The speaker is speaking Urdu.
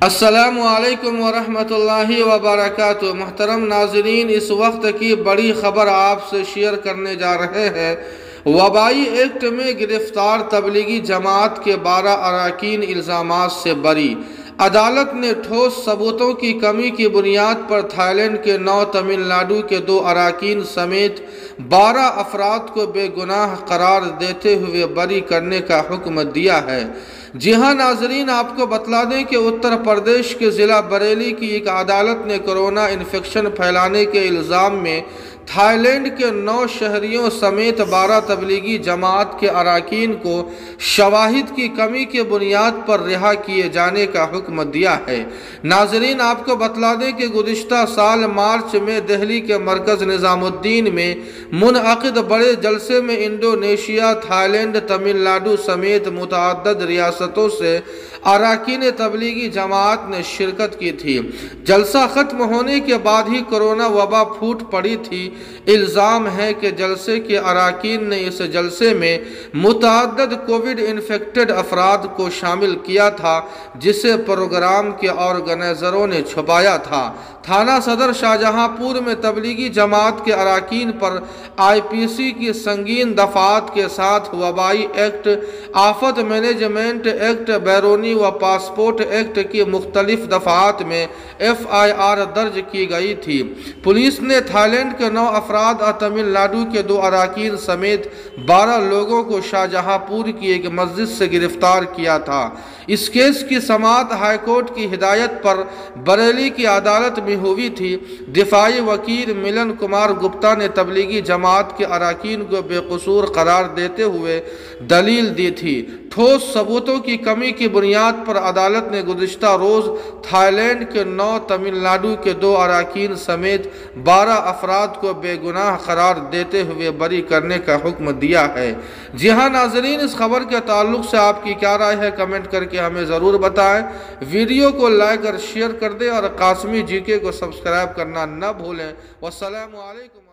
السلام علیکم ورحمۃ اللہ وبرکاتہ۔ محترم ناظرین، اس وقت کی بڑی خبر آپ سے شیئر کرنے جا رہے ہیں۔ وبائی ایکٹ میں گرفتار تبلیغی جماعت کے 12 اراکین الزامات سے بری۔ عدالت نے ٹھوس ثبوتوں کی کمی کی بنیاد پر تھائی لینڈ کے 9، تمل ناڈو کے 2 اراکین سمیت 12 افراد کو بے گناہ قرار دیتے ہوئے بری کرنے کا حکم دیا ہے۔ جی ہاں ناظرین، آپ کو بتلا دیں کہ اتر پردیش کے ضلع بریلی کی ایک عدالت نے کورونا انفیکشن پھیلانے کے الزام میں تھائی لینڈ کے 9 شہریوں سمیت 12 تبلیغی جماعت کے اراکین کو شواہد کی کمی کے بنیاد پر رہا کیے جانے کا حکم دیا ہے۔ ناظرین، آپ کو بتلا دیں کہ گزشتہ سال مارچ میں دہلی کے مرکز نظام الدین میں منعقد بڑے جلسے میں Indonesia, Thailand, Tamil Nadu سمیت متعدد ریاستوں سے اراکین تبلیغی جماعت نے شرکت کی تھی۔ جلسہ ختم ہونے کے بعد ہی کورونا وبا پھوٹ پڑی تھی۔ الزام ہے کہ جلسے کے اراکین نے اس جلسے میں متعدد کووڈ انفیکٹڈ افراد کو شامل کیا تھا، جسے پروگرام کے آرگنائزروں نے چھپایا تھا۔ تھانہ صدر شاہجہاں پور میں تبلیغی جماعت کے اراکین پر IPC کی سنگین دفعات کے ساتھ وبائی ایکٹ، آفت مینجمنٹ ایکٹ، بیرونی و پاسپورٹ ایکٹ کی مختلف دفعات میں FIR درج کی گئی تھی۔ پولیس نے تھائی لینڈ کے 9 افراد اور تمل ناڈو کے 2 اراکین سمیت 12 لوگوں کو شاہجہاں پور کی ایک مسجد سے گرفتار کیا تھا۔ اس کیس کی سماعت ہائی کورٹ کی ہدایت پر بریلی کی عدالت میں ہوئی تھی۔ دفاعی وکیل ملن کمار گپتا نے تبلیغی جماعت کے اراکین کو بے قصور قرار دیتے ہوئے دلیل دی تھی۔ ٹھوس ثبوتوں کی کمی کی بنیاد پر عدالت نے گزشتہ روز تھائی لینڈ کے 9، تمل ناڈو کے 2 اراکین سمیت 12 افراد کو بے گناہ قرار دیتے ہوئے بری کرنے کا حکم دیا ہے۔ جی ہاں ناظرین، اس خبر کے تعلق سے آپ کی کیا رائے ہے کمنٹ کر کے ہمیں ضرور بتائیں۔ ویڈیو کو لائک اور شیئر کر دیں اور قاسمی GK کو سبسکرائب کرنا نہ بھولیں۔ والسلام علیکم۔